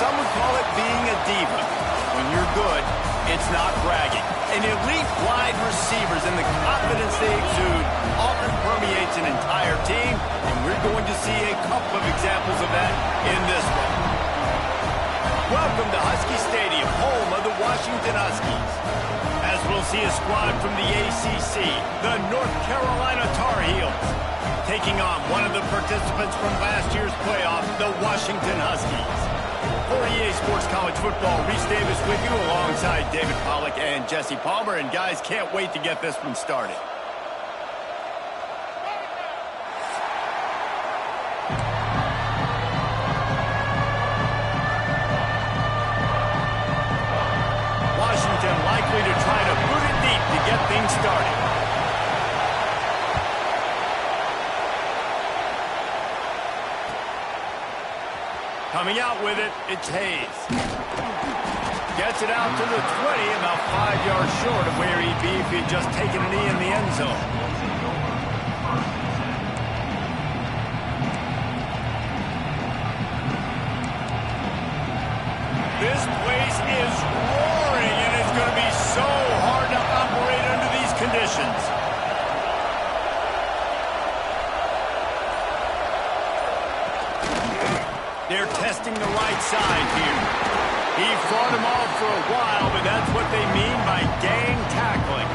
some would call it being a diva. When you're good, it's not bragging. And elite wide receivers and the confidence they exude often permeates an entire team, and we're going to see a couple of examples of that in this one. Welcome to Husky Stadium, home of the Washington Huskies. As we'll see a squad from the ACC, the North Carolina Tar Heels, taking on one of the participants from last year's playoff, the Washington Huskies. For EA Sports College Football, Reese Davis with you alongside David Pollack and Jesse Palmer. And guys, can't wait to get this one started. Washington likely to try to boot it deep to get things started. Coming out with it, it's Hayes. Gets it out to the 20, about 5 yards short of where he'd be if he'd just taken a knee in the end zone. This place is roaring, and it's going to be so hard to operate under these conditions. They're testing the right side here. He fought him off for a while, but that's what they mean by gang tackling.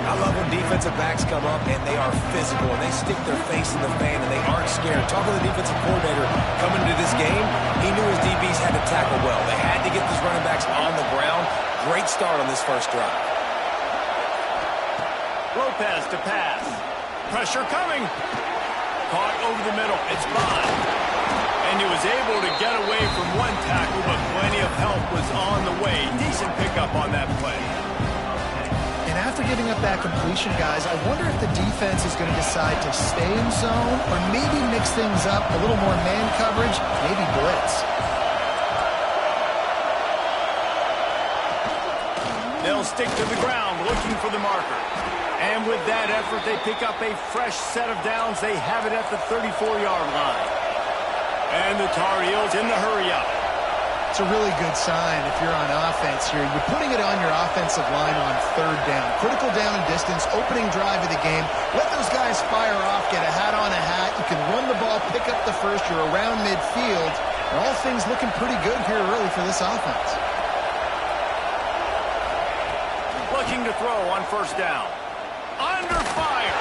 I love when defensive backs come up and they are physical and they stick their face in the fan and they aren't scared. Talking to the defensive coordinator coming into this game, he knew his DBs had to tackle well. They had to get these running backs on the ground. Great start on this first drive. Lopez to pass. Pressure coming. Caught over the middle. It's Bond. And he was able to get away from one tackle, but plenty of help was on the way. Decent pickup on that play. And after giving up that completion, guys, I wonder if the defense is going to decide to stay in zone or maybe mix things up, a little more man coverage, maybe blitz. They'll stick to the ground looking for the marker. And with that effort, they pick up a fresh set of downs. They have it at the 34-yard line. And the Tar Heels in the hurry-up. It's a really good sign if you're on offense here. You're putting it on your offensive line on third down. Critical down and distance, opening drive of the game. Let those guys fire off, get a hat on a hat. You can run the ball, pick up the first. You're around midfield. And all things looking pretty good here early for this offense. Looking to throw on first down. Under fire.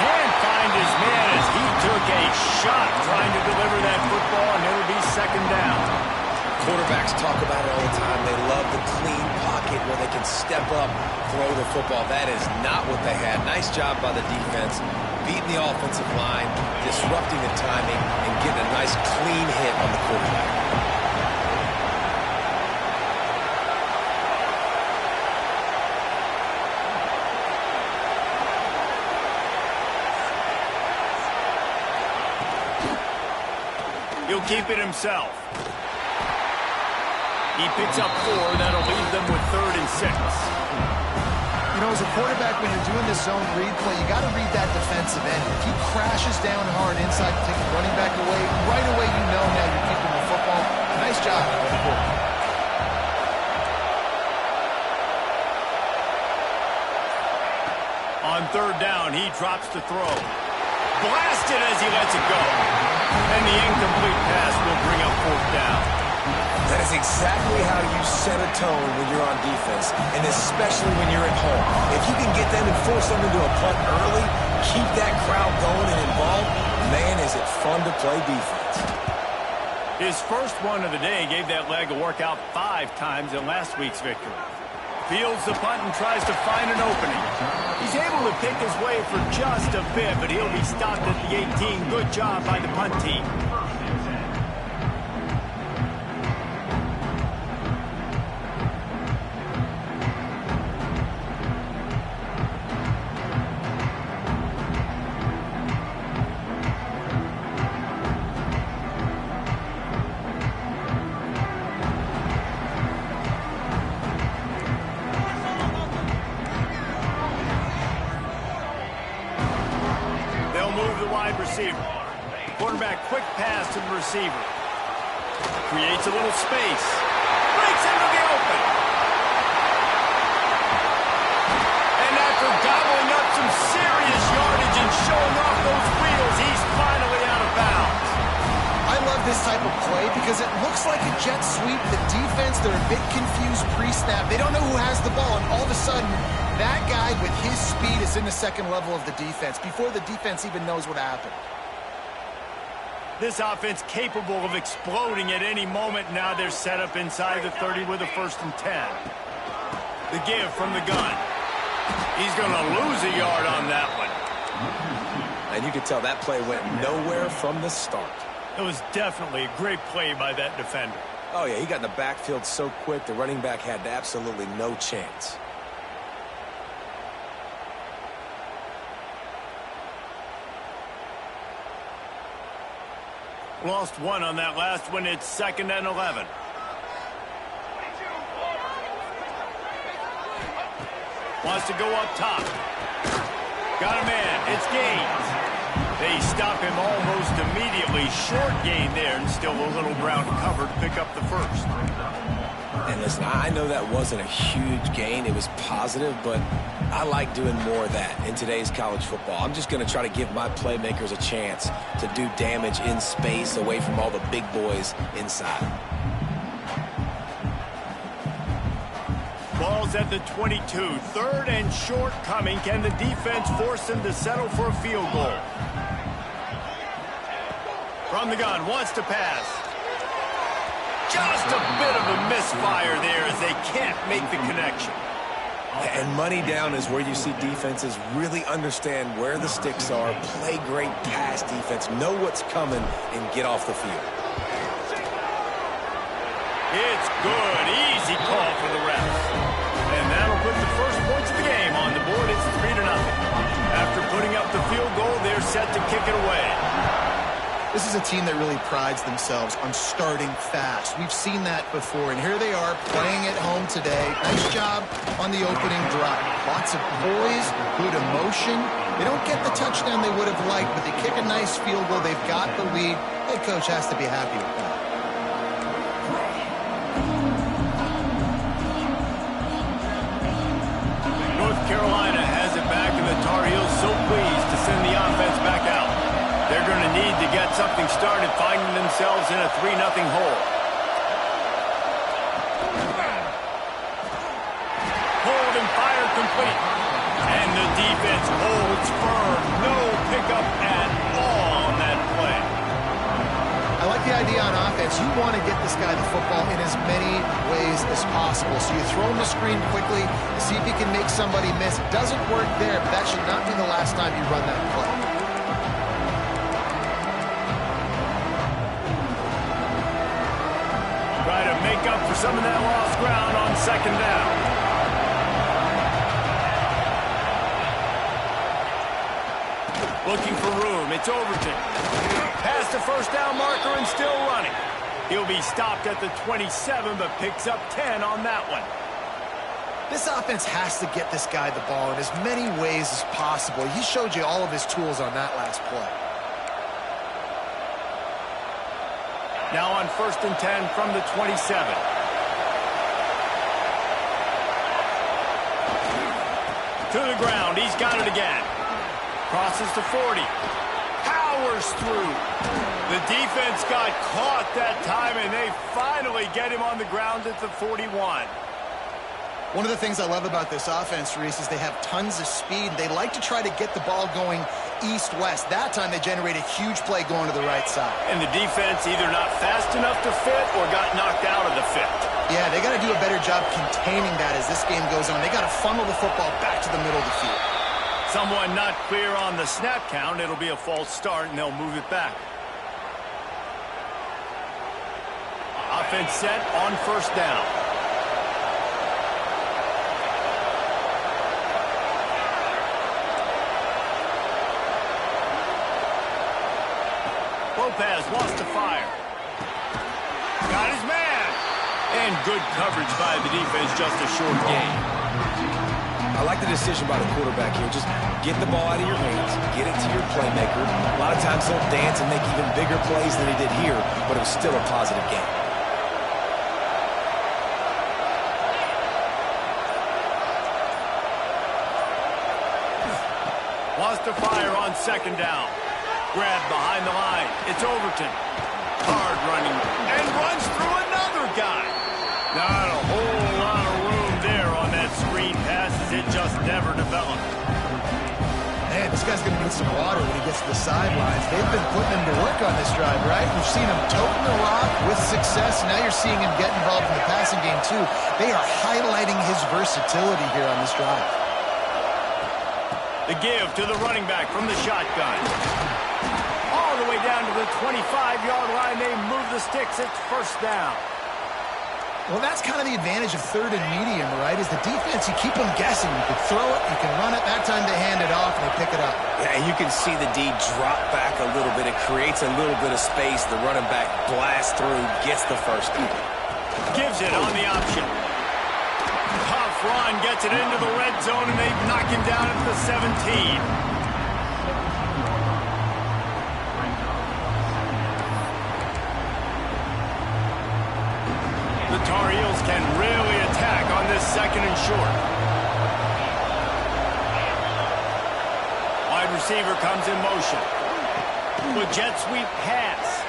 Can't find his man as he took a shot trying to deliver that football, and it'll be second down. Quarterbacks talk about it all the time. They love the clean pocket where they can step up, throw the football. That is not what they had. Nice job by the defense, beating the offensive line, disrupting the timing, and getting a nice clean hit on the quarterback. He'll keep it himself. He picks up 4. That'll leave them with 3rd and 6. You know, as a quarterback, when you're doing this zone read play, you got to read that defensive end. If he crashes down hard inside to take the running back away, right away you know now you're keeping the football. Nice job by the quarterback. On third down, he drops to throw. Blasted as he lets it go. And the incomplete pass will bring up 4th down. That is exactly how you set a tone when you're on defense, and especially when you're at home. If you can get them and force them into a punt early, keep that crowd going and involved, man, is it fun to play defense. His first one of the day gave that leg a workout 5 times in last week's victory. Fields the punt and tries to find an opening. He's able to pick his way for just a bit, but he'll be stopped at the 18. Good job by the punt team. Receiver. Quarterback quick pass to the receiver. creates a little space. Breaks into the open. And after gobbling up some serious yardage and showing off those wheels, he's finally out of bounds. I love this type of play because it looks like a jet sweep. The defense, they're a bit confused pre-snap. They don't know who has the ball, and all of a sudden, that guy with his speed is in the second level of the defense before the defense even knows what happened. This offense capable of exploding at any moment. Now they're set up inside the 30 with a 1st and 10. The give from the gun. He's going to lose a yard on that one. And you could tell that play went nowhere from the start. It was definitely a great play by that defender. Oh, yeah, he got in the backfield so quick, the running back had absolutely no chance. Lost one on that last one. It's 2nd and 11. Wants to go up top. Got a man. It's Gaines. They stop him almost immediately. Short gain there, and still a little ground cover to pick up the 1st. And listen, I know that wasn't a huge gain. It was positive, but I like doing more of that in today's college football. I'm just going to try to give my playmakers a chance to do damage in space away from all the big boys inside. Ball's at the 22. 3rd and short coming. Can the defense force him to settle for a field goal? From the gun, wants to pass. Just a bit of a misfire there as they can't make the connection. And money down is where you see defenses really understand where the sticks are, play great pass defense, know what's coming, and get off the field. It's good. Easy call for the refs. And that'll put the first points of the game on the board. It's 3-0. After putting up the field goal, they're set to kick it away. This is a team that really prides themselves on starting fast. We've seen that before, and here they are playing at home today. Nice job on the opening drive. Lots of poise, good emotion. They don't get the touchdown they would have liked, but they kick a nice field goal. They've got the lead. Head coach has to be happy with that. North Carolina has it back, and the Tar Heels so pleased to send the offense back out. They're going to need to get something started, finding themselves in a 3-0 hole. Hold and fire complete. And the defense holds firm. No pickup at all on that play. I like the idea on offense. You want to get this guy the football in as many ways as possible. So you throw him the screen quickly to see if he can make somebody miss. It doesn't work there, but that should not be the last time you run that play. Try to make up for some of that lost ground on 2nd down. Looking for room. It's Overton. Past the 1st down marker and still running. He'll be stopped at the 27, but picks up 10 on that one. This offense has to get this guy the ball in as many ways as possible. He showed you all of his tools on that last play. Now on 1st and 10 from the 27. To the ground. He's got it again. Crosses to 40. Powers through. The defense got caught that time, and they finally get him on the ground at the 41. One of the things I love about this offense, Reese, is they have tons of speed. They like to try to get the ball going east-west. That time they generated a huge play going to the right side. And the defense either not fast enough to fit or got knocked out of the fit. Yeah, they got to do a better job containing that as this game goes on. They got to funnel the football back to the middle of the field. Someone not clear on the snap count. It'll be a false start, and they'll move it back. Offense set on 1st down. Lopez wants to fire. Got his man. And good coverage by the defense, just a short gain. I like the decision by the quarterback here. Just get the ball out of your hands, get it to your playmaker. A lot of times he'll dance and make even bigger plays than he did here, but it was still a positive game. to fire on second down. Grab behind the line. It's Overton. Hard running. And runs through another guy. Not a whole lot of room there on that screen pass as it just never developed. Man, this guy's going to need some water when he gets to the sidelines. They've been putting him to work on this drive, right? We've seen him toting the rock with success. Now you're seeing him get involved in the passing game, too. They are highlighting his versatility here on this drive. The give to the running back from the shotgun. All the way down to the 25-yard line. They move the sticks. It's first down. Well, that's kind of the advantage of third and medium, right? Is the defense, you keep them guessing. You can throw it, you can run it. That time they hand it off and they pick it up. Yeah, you can see the D drop back a little bit. It creates a little bit of space. The running back blasts through, gets the first down. Gives it on the option. Tough run, gets it into the red zone, and they knock him down at the 17. The Tar Heels can really attack on this second and short. Wide receiver comes in motion. The jet sweep pass.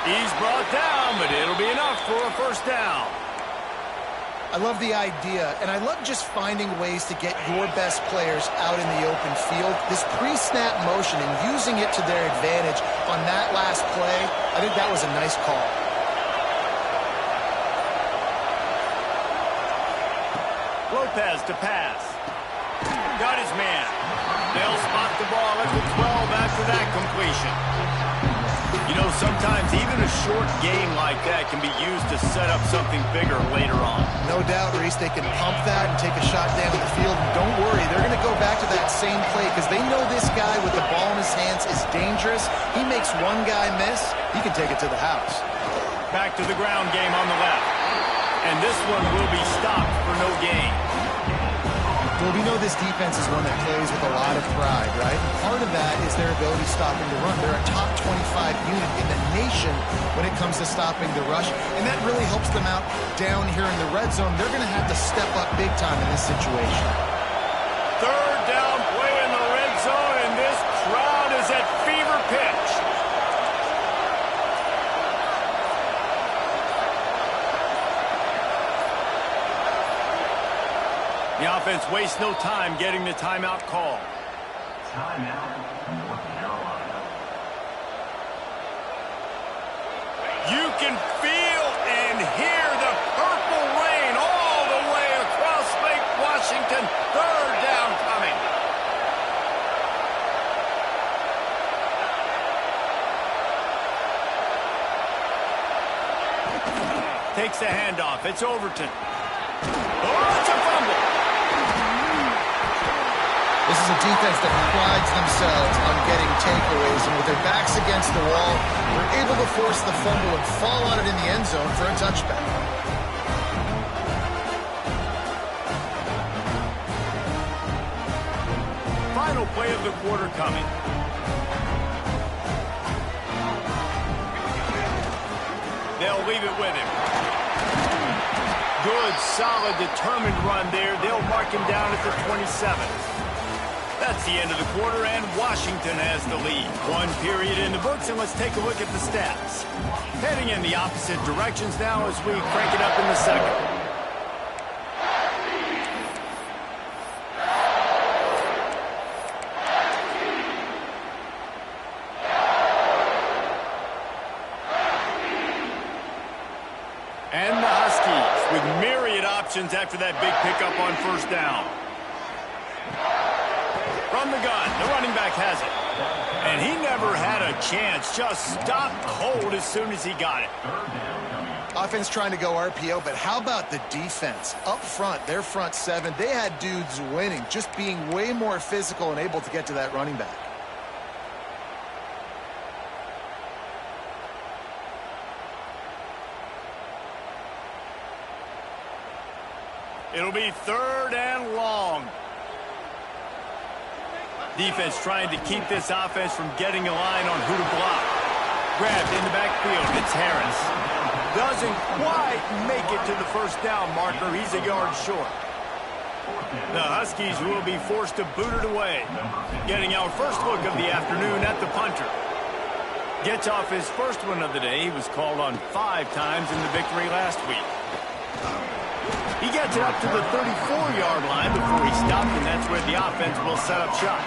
He's brought down, but it'll be enough for a first down. I love the idea, and I love just finding ways to get your best players out in the open field. This pre-snap motion and using it to their advantage on that last play, I think that was a nice call. Lopez to pass. Got his man. They'll spot the ball at the 12 after that completion. You know, sometimes even a short game like that can be used to set up something bigger later on. No doubt, Reese, they can pump that and take a shot down the field. And don't worry, they're going to go back to that same play because they know this guy with the ball in his hands is dangerous. He makes one guy miss, he can take it to the house. Back to the ground game on the left. And this one will be stopped for no gain. Well, we know this defense is one that plays with a lot of pride, right? And part of that is their ability stopping the run. They're a top 25 unit in the nation when it comes to stopping the rush, and that really helps them out down here in the red zone. They're going to have to step up big time in this situation. Third down play in the red zone, and this crowd is at fever pitch. The offense wastes no time getting the timeout call. Timeout, North Carolina. You can feel and hear the purple rain all the way across Lake Washington. Third down coming. Takes the handoff. It's Overton. Oh, it's a fumble. This is a defense that prides themselves on getting takeaways, and with their backs against the wall, they're able to force the fumble and fall on it in the end zone for a touchback. Final play of the quarter coming. They'll leave it with him. Good, solid, determined run there. They'll mark him down at the 27. That's the end of the quarter, and Washington has the lead. One period in the books, and let's take a look at the stats. Heading in the opposite directions now as we crank it up in the second. And the Huskies with myriad options after that big pickup on first down. From the gun, the running back has it. And he never had a chance, just stopped cold as soon as he got it. Offense trying to go RPO, but how about the defense? Up front, their front seven, they had dudes winning, just being way more physical and able to get to that running back. It'll be third and long. Defense trying to keep this offense from getting a line on who to block. Grabbed in the backfield. It's Harris. Doesn't quite make it to the first down marker. He's a yard short. The Huskies will be forced to boot it away. Getting our first look of the afternoon at the punter. Gets off his first one of the day. He was called on 5 times in the victory last week. He gets it up to the 34-yard line before he stopped, and that's where the offense will set up shop.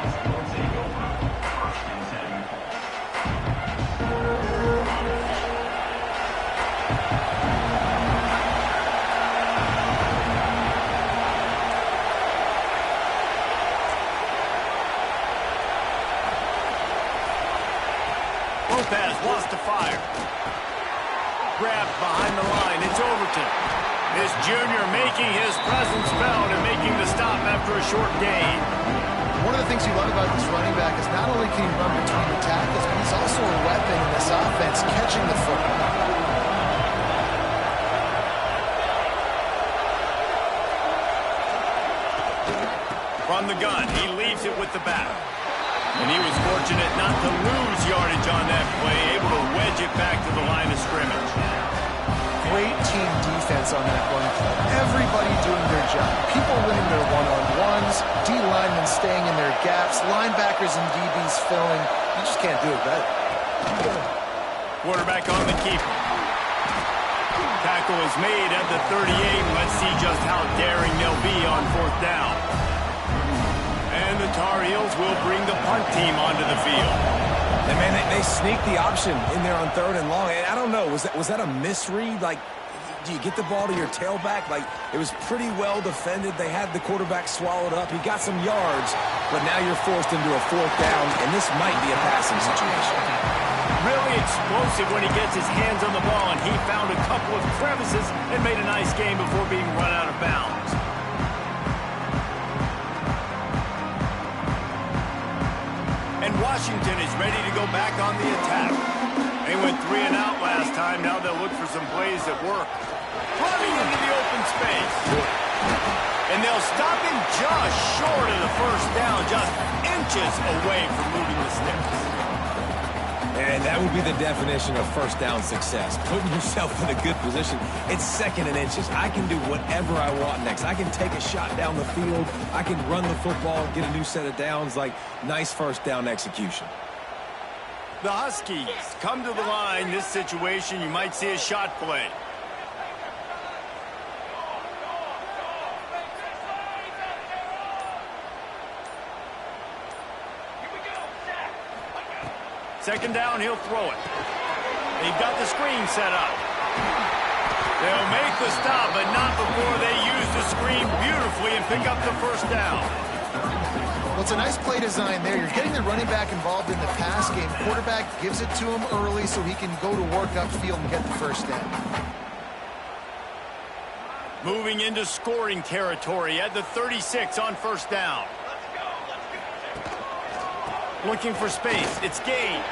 Lopez wants to fire. Grabbed behind the line. It's Overton. This junior making his presence felt and making the stop after a short gain. One of the things you love about this running back is not only can he run between the tackles, but he's also a weapon in this offense, catching the football. From the gun, he leaves it with the back. And he was fortunate not to lose yardage on that play, able to wedge it back to the line of scrimmage. Great team defense on that one play. Everybody doing their job. People winning their one-on-ones, D-linemen staying in their gaps, linebackers and DBs filling. You just can't do it better. Quarterback on the keeper. Tackle is made at the 38. Let's see just how daring they'll be on 4th down. And the Tar Heels will bring the punt team onto the field. And, man, they sneaked the option in there on 3rd and long. And I don't know, was that a misread? Like, do you get the ball to your tailback? Like, it was pretty well defended. They had the quarterback swallowed up. He got some yards, but now you're forced into a 4th down, and this might be a passing situation. Really explosive when he gets his hands on the ball, and he found a couple of crevices and made a nice game before being run out of bounds. And Washington is ready to go back on the attack. They went 3 and out last time. Now they'll look for some plays that work. Running into the open space. And they'll stop him just short of the 1st down, just inches away from moving the sticks. And that would be the definition of 1st down success. Putting yourself in a good position. It's 2nd and inches. I can do whatever I want next. I can take a shot down the field. I can run the football and get a new set of downs. Like, nice 1st down execution. The Huskies come to the line. This situation, you might see a shot play. Second down, he'll throw it. They've got the screen set up. They'll make the stop, but not before they use the screen beautifully and pick up the 1st down. Well, it's a nice play design there. You're getting the running back involved in the pass game. Quarterback gives it to him early so he can go to work upfield and get the 1st down. Moving into scoring territory at the 36 on 1st down. Looking for space. It's gained.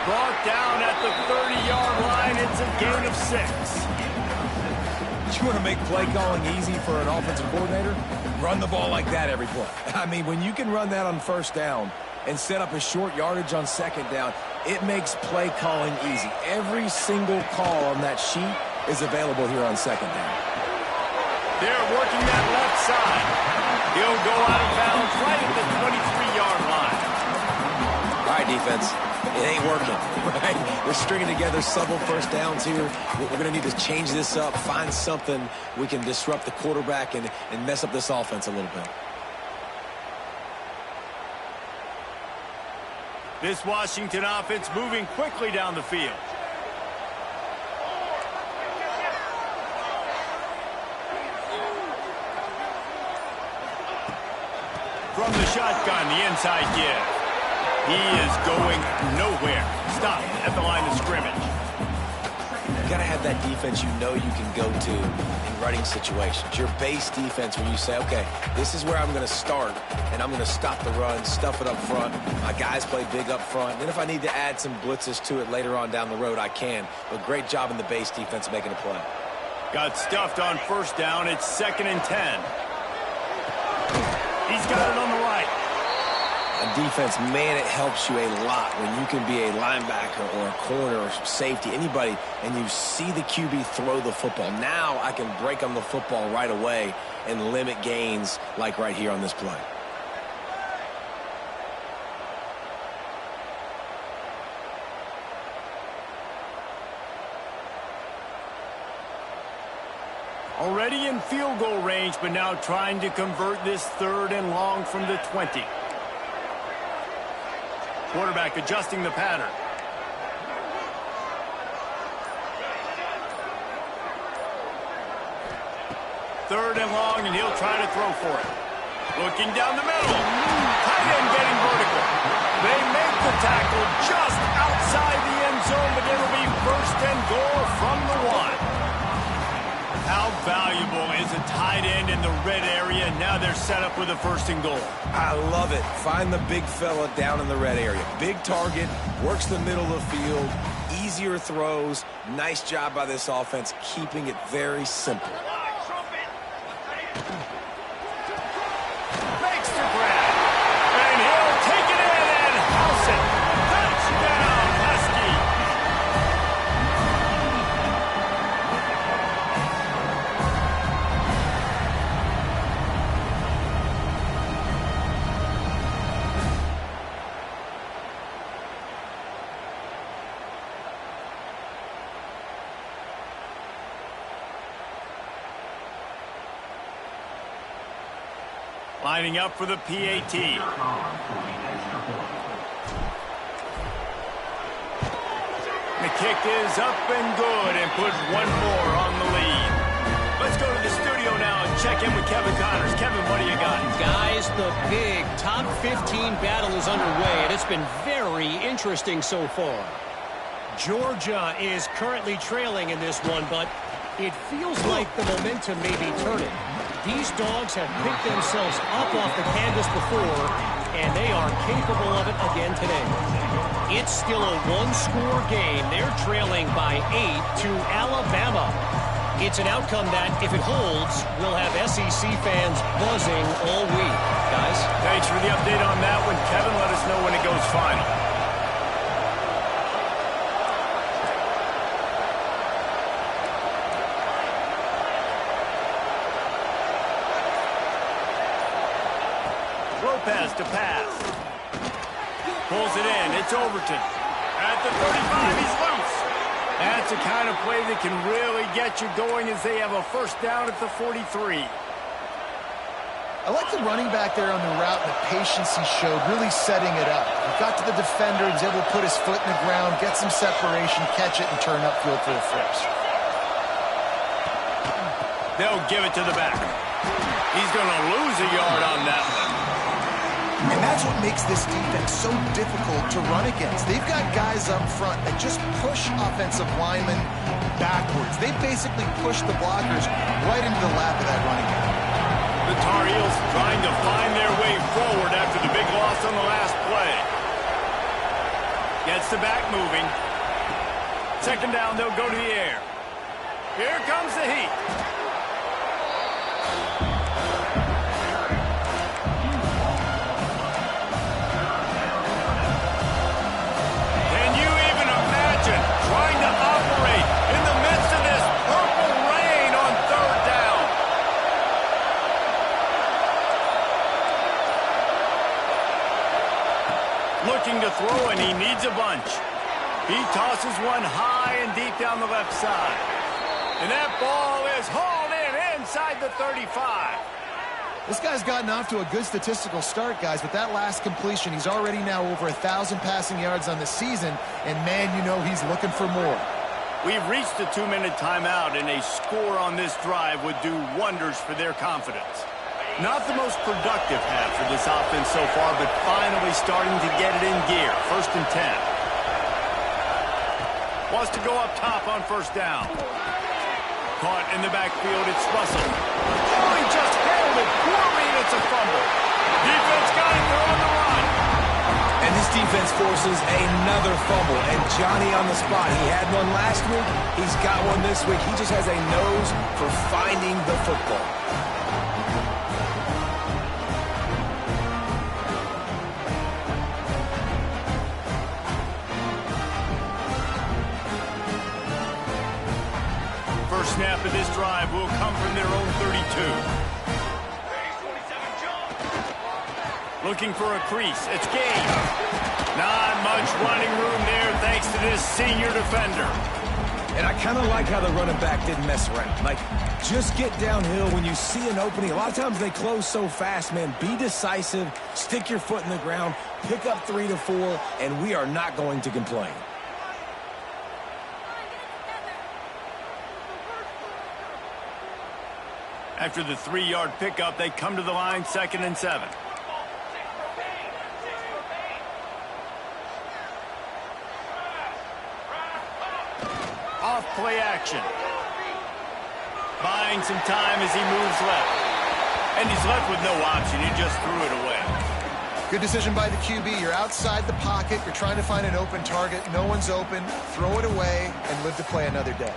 Brought down at the 30-yard line. It's a gain of 6. You want to make play calling easy for an offensive coordinator? Run the ball like that every play. I mean, when you can run that on 1st down and set up a short yardage on 2nd down, it makes play calling easy. Every single call on that sheet is available here on 2nd down. They're working that left side. He'll go out of bounds right at the 23-yard line. All right, defense. It ain't working, right? We're stringing together several 1st downs here. We're going to need to change this up, find something we can disrupt the quarterback and mess up this offense a little bit. This Washington offense moving quickly down the field. From the shotgun, the inside give. He is going nowhere. Stopped at the line of scrimmage. You've got to have that defense you know you can go to in running situations. Your base defense where you say, okay, this is where I'm going to start, and I'm going to stop the run, stuff it up front. My guys play big up front. Then if I need to add some blitzes to it later on down the road, I can. But great job in the base defense making a play. Got stuffed on 1st down. It's 2nd and 10. He's got it on the right. On defense, man, it helps you a lot when you can be a linebacker or a corner or safety, anybody, and you see the QB throw the football. Now I can break on the football right away and limit gains like right here on this play. Already in field goal range, but now trying to convert this 3rd and long from the 20. Quarterback adjusting the pattern. Third and long, and he'll try to throw for it. Looking down the middle. Tight end getting vertical. They make the tackle just outside the end zone, but it'll be 1st and goal from the 1. How valuable is a tight end in the red area? Now they're set up with a 1st and goal. I love it. Find the big fella down in the red area. Big target, works the middle of the field, easier throws. Nice job by this offense, keeping it very simple. Makes the grab. And he'll take it in and house it. Touchdown, Husky. Lining up for the PAT. The kick is up and good and puts one more on the lead. Let's go to the studio now and check in with Kevin Connors. Kevin, what do you got? Guys, the big top 15 battle is underway, and it's been very interesting so far. Georgia is currently trailing in this one, but it feels like the momentum may be turning. These dogs have picked themselves up off the canvas before, and they are capable of it again today. It's still a one-score game. They're trailing by 8 to Alabama. It's an outcome that, if it holds, will have SEC fans buzzing all week. Guys? Thanks for the update on that one. Kevin, let us know when it goes final. Lopez to pass. Pulls it in. It's Overton. At the 35, he's loose. That's the kind of play that can really get you going as they have a 1st down at the 43. I like the running back there on the route and the patience he showed, really setting it up. He got to the defender, he was able to put his foot in the ground, get some separation, catch it, and turn upfield for the 1st. They'll give it to the back. He's going to lose a yard on that one. And that's what makes this defense so difficult to run against. They've got guys up front that just push offensive linemen backwards. They basically push the blockers right into the lap of that running back. The Tar Heels trying to find their way forward after the big loss on the last play. Gets the back moving. 2nd down, they'll go to the air. Here comes the heat. Can you even imagine trying to operate in the midst of this purple rain on 3rd down? Looking to throw, and he needs a bunch. He tosses one high and deep down the left side. And that ball is hauled in inside the 35. This guy's gotten off to a good statistical start, guys. With that last completion, he's already now over 1,000 passing yards on the season. And, man, you know he's looking for more. We've reached the 2-minute timeout, and a score on this drive would do wonders for their confidence. Not the most productive half for this offense so far, but finally starting to get it in gear. 1st and 10. Wants to go up top on 1st down. Caught in the backfield, it's Russell. Oh, he just held it poorly, and it's a fumble. Defense got it, they're on the run. And this defense forces another fumble. And Johnny on the spot. He had one last week. He's got one this week. He just has a nose for finding the football. snap of this drive will come from their own 32. Looking for a crease. It's game. Not much running room there thanks to this senior defender. And I kind of like how the running back didn't mess around. Like, just get downhill when you see an opening. A lot of times they close so fast, man. Be decisive, stick your foot in the ground, pick up 3 to 4, and we are not going to complain. After the 3-yard pickup, they come to the line, 2nd and 7. Off play action. Buying some time as he moves left. And he's left with no option. He just threw it away. Good decision by the QB. You're outside the pocket. You're trying to find an open target. No one's open. Throw it away and live to play another day.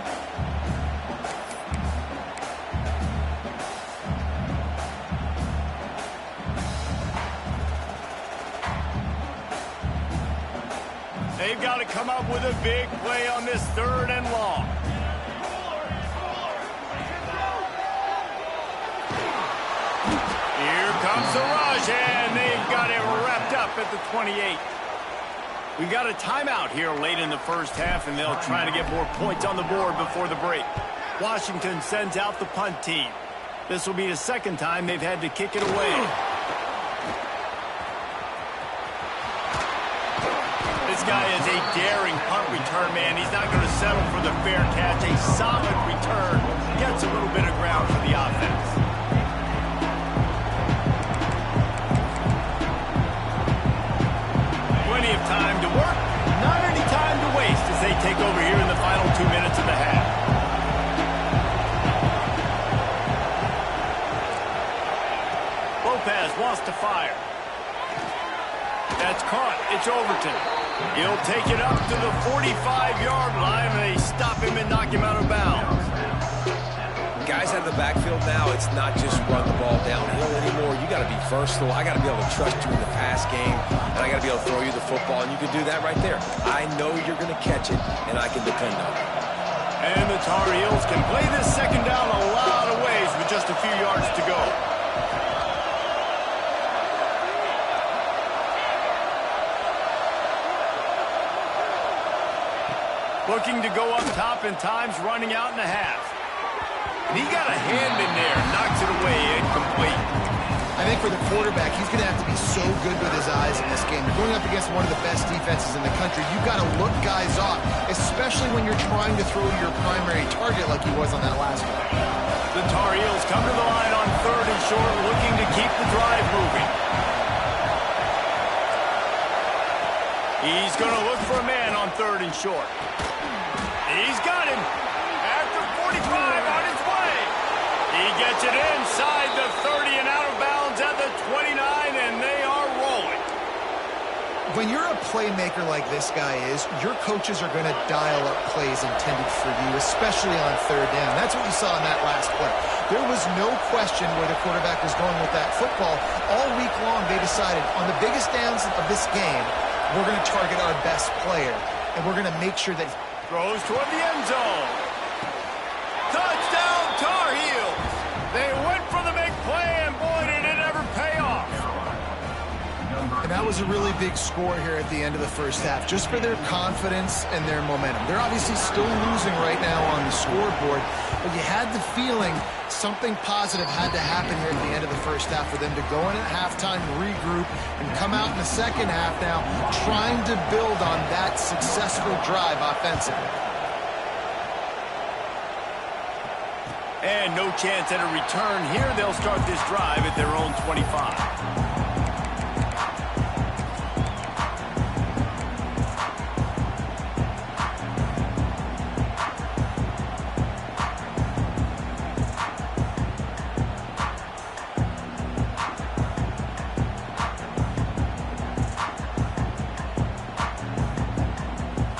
They've got to come up with a big play on this 3rd and long. Here comes the rush, and they've got it wrapped up at the 28. We got a timeout here late in the first half, and they'll try to get more points on the board before the break. Washington sends out the punt team. This will be the 2nd time they've had to kick it away. This guy is a daring punt return man. He's not going to settle for the fair catch. A solid return gets a little bit of ground for the offense. Plenty of time to work, not any time to waste as they take over here in the final 2 minutes of the half. Lopez wants to fire. That's caught. It's Overton. He'll take it up to the 45-yard line, and they stop him and knock him out of bounds. Guys out of the backfield now, it's not just run the ball downhill anymore. You got to be versatile. I got to be able to trust you in the pass game, and I got to be able to throw you the football, and you can do that right there. I know you're going to catch it, and I can depend on it. And the Tar Heels can play this 2nd down a lot of ways with just a few yards to go. Looking to go up top, and time's running out in the half. And he got a hand in there, knocks it away, incomplete. I think for the quarterback, he's going to have to be so good with his eyes in this game. You're going up against one of the best defenses in the country. You've got to look guys off, especially when you're trying to throw to your primary target like he was on that last one. The Tar Heels come to the line on 3rd and short, looking to keep the drive moving. He's going to look for a man on 3rd and short. He's got him. After 45 on his way. He gets it inside the 30 and out of bounds at the 29, and they are rolling. When you're a playmaker like this guy is, your coaches are going to dial up plays intended for you, especially on 3rd down. That's what we saw in that last play. There was no question where the quarterback was going with that football. All week long, they decided on the biggest downs of this game, we're going to target our best player, and we're going to make sure that throws toward the end zone. Touchdown, Tar Heels. They went for the big play, and boy, did it ever pay off. And that was a really big score here at the end of the first half, just for their confidence and their momentum. They're obviously still losing right now on the scoreboard, but you had the feeling something positive had to happen here at the end of the first half for them to go in at halftime, regroup, and come out in the 2nd half now trying to build on that successful drive offensively. And no chance at a return here. They'll start this drive at their own 25.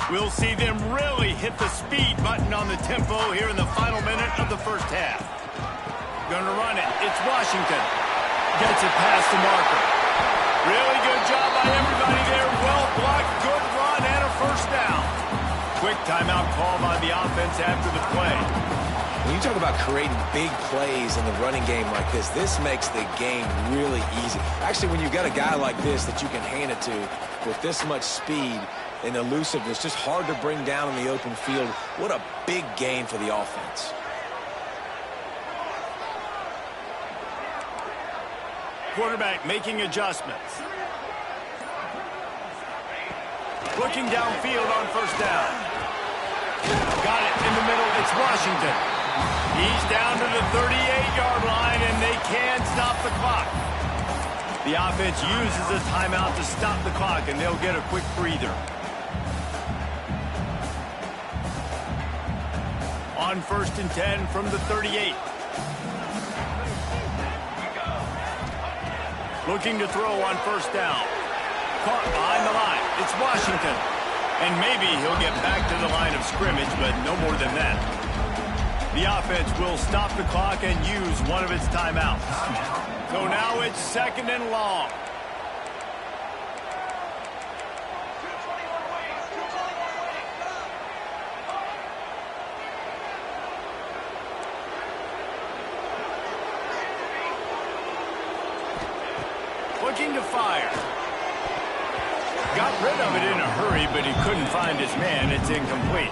We'll see them really hit the speed button on the tempo here in the final minute of the first half. Gonna run it. It's Washington. Gets it past the marker. Really good job by everybody there. Well blocked, good run, and a 1st down. Quick timeout call by the offense after the play. When you talk about creating big plays in the running game like this makes the game really easy. Actually, when you've got a guy like this that you can hand it to with this much speed and elusiveness, just hard to bring down in the open field, what a big gain for the offense. Quarterback making adjustments. Looking downfield on first down. Got it in the middle. It's Washington. He's down to the 38-yard line, and they can't stop the clock. The offense uses a timeout to stop the clock, and they'll get a quick breather. On 1st and 10 from the 38. Looking to throw on first down. Caught behind the line. It's Washington. And maybe he'll get back to the line of scrimmage, but no more than that. The offense will stop the clock and use one of its timeouts. So now it's 2nd and long. Looking to fire. Got rid of it in a hurry, but he couldn't find his man. It's incomplete.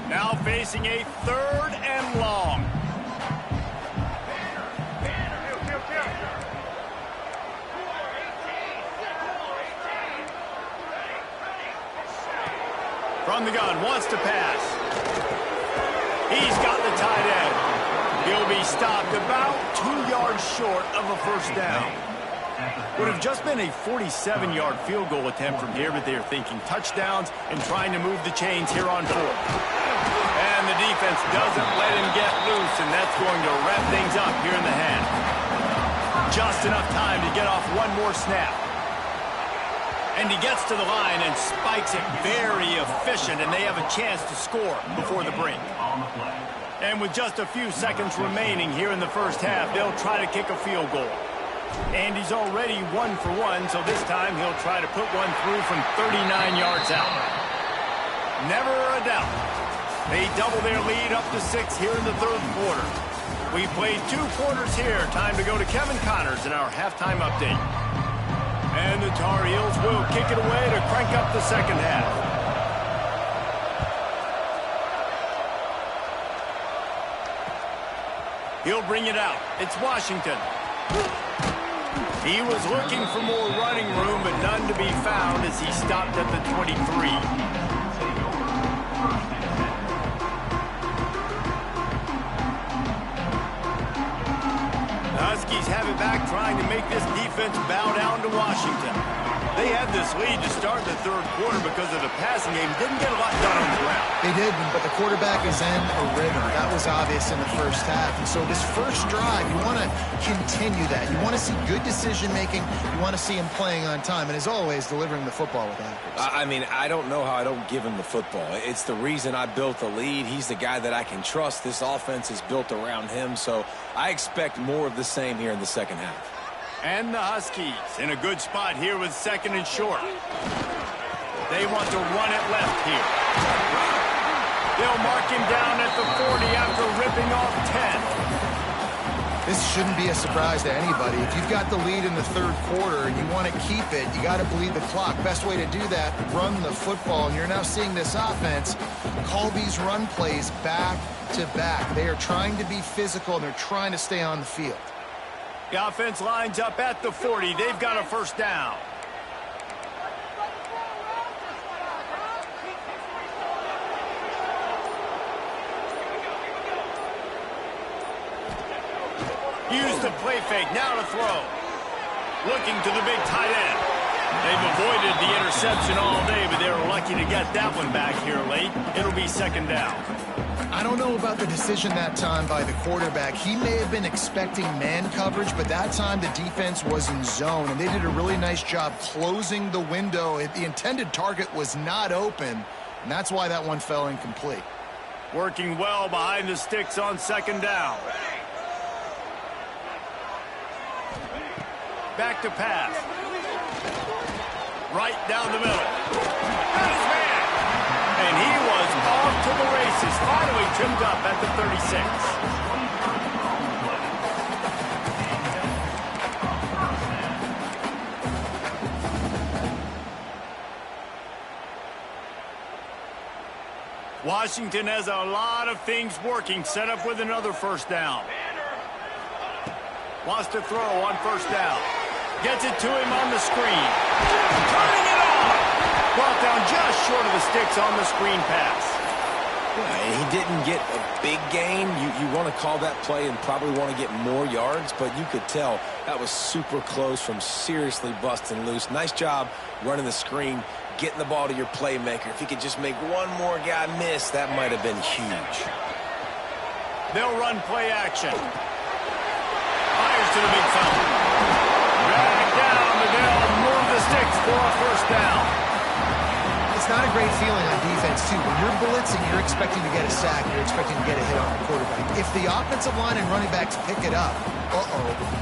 Now facing a 3rd and long. From the gun, wants to pass. He's got the tight end. He'll be stopped about 2 yards short of a first down. Would have just been a 47-yard field goal attempt from here, but they're thinking touchdowns and trying to move the chains here on 4th. And the defense doesn't let him get loose, and that's going to wrap things up here in the half. Just enough time to get off one more snap. And he gets to the line and spikes it very efficient, and they have a chance to score before the break. And with just a few seconds remaining here in the first half, they'll try to kick a field goal. And he's already 1 for 1, so this time he'll try to put one through from 39 yards out. Never a doubt. They double their lead up to 6 here in the 3rd quarter. We played 2 quarters here. Time to go to Kevin Connors in our halftime update. And the Tar Heels will kick it away to crank up the second half. He'll bring it out. It's Washington. He was looking for more running room, but none to be found as he stopped at the 23. Huskies have it back, trying to make this defense bow down to Washington. They had this lead to start the 3rd quarter because of the passing game. Didn't get a lot done on the ground. They didn't, but the quarterback is in a rhythm. That was obvious in the first half. And so this first drive, you want to continue that. You want to see good decision-making. You want to see him playing on time. And as always, delivering the football with accuracy. I mean, I don't know how I don't give him the football. It's the reason I built the lead. He's the guy that I can trust. This offense is built around him. So I expect more of the same here in the second half. And the Huskies in a good spot here with 2nd and short. They want to run it left here. They'll mark him down at the 40 after ripping off 10. This shouldn't be a surprise to anybody. If you've got the lead in the 3rd quarter and you want to keep it, you got to bleed the clock. Best way to do that, run the football. And you're now seeing this offense call these run plays back to back. They are trying to be physical, and they're trying to stay on the field. The offense lines up at the 40. They've got a first down. Use the play fake. Now to throw. Looking to the big tight end. They've avoided the interception all day, but they were lucky to get that one back here late. It'll be 2nd down. I don't know about the decision that time by the quarterback. He may have been expecting man coverage, but that time the defense was in zone, and they did a really nice job closing the window. The intended target was not open, and that's why that one fell incomplete. Working well behind the sticks on second down. Back to pass. Right down the middle. Got his man. And he was off to the races. Finally trimmed up at the 36. Washington has a lot of things working. Set up with another first down. Wants to throw on first down. Gets it to him on the screen. Turning it on. Brought down just short of the sticks on the screen pass. Yeah, he didn't get a big gain. You want to call that play and probably want to get more yards, but you could tell that was super close from seriously busting loose. Nice job running the screen, getting the ball to your playmaker. If he could just make one more guy miss, that might have been huge. They'll run play action. Fires to the big fella. Drag down, but they'll move the sticks for a first down. It's not a great feeling on defense, too. When you're blitzing, you're expecting to get a sack. You're expecting to get a hit on the quarterback. If the offensive line and running backs pick it up,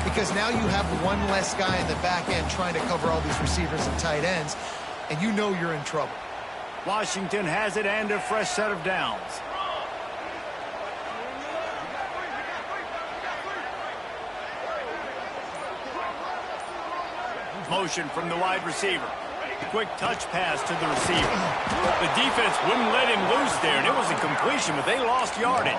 because now you have one less guy in the back end trying to cover all these receivers and tight ends, and you know you're in trouble. Washington has it and a fresh set of downs. Motion from the wide receiver. Quick touch pass to the receiver. The defense wouldn't let him loose there, and it was a completion, but they lost yardage.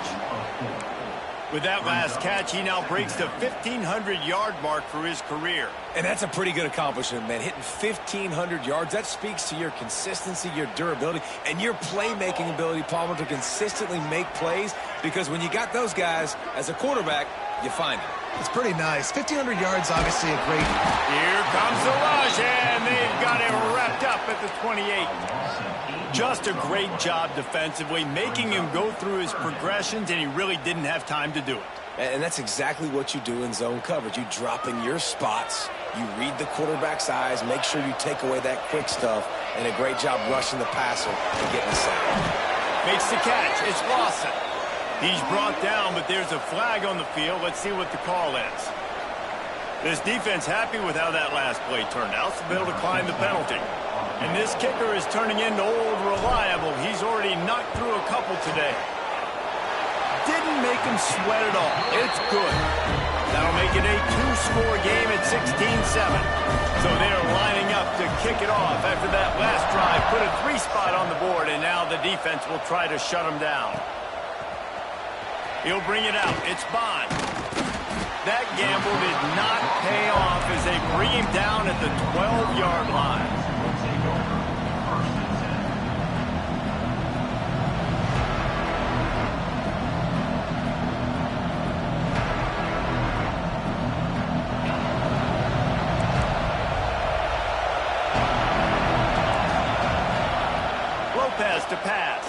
With that last catch, he now breaks the 1,500-yard mark for his career. And that's a pretty good accomplishment, man. Hitting 1,500 yards, that speaks to your consistency, your durability, and your playmaking ability, Palmer, to consistently make plays, because when you got those guys as a quarterback, you find them. It's pretty nice. 1,500 yards, obviously a great... Here comes the rush, and they've got it wrapped up at the 28. Just a great job defensively, making him go through his progressions, and he really didn't have time to do it. And that's exactly what you do in zone coverage. You drop in your spots, you read the quarterback's eyes, make sure you take away that quick stuff, and a great job rushing the passer and getting the sack. Makes the catch. It's Lawson. He's brought down, but there's a flag on the field. Let's see what the call is. This defense happy with how that last play turned out, so they'll decline the penalty. And this kicker is turning into old reliable. He's already knocked through a couple today. Didn't make him sweat at all. It's good. That'll make it a two-score game at 16-7. So they're lining up to kick it off after that last drive. Put a 3-spot on the board, and now the defense will try to shut him down. He'll bring it out. It's Bond. That gamble did not pay off as they bring him down at the 12-yard line. Lopez to pass.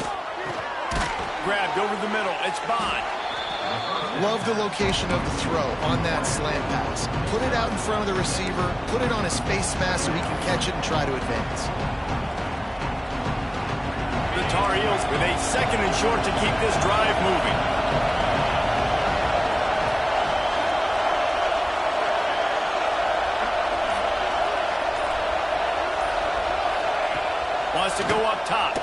Grabbed over the middle. It's Bond. Love the location of the throw on that slant pass. Put it out in front of the receiver, put it on his face mask so he can catch it and try to advance. The Tar Heels with a second and short to keep this drive moving. Wants to go up top.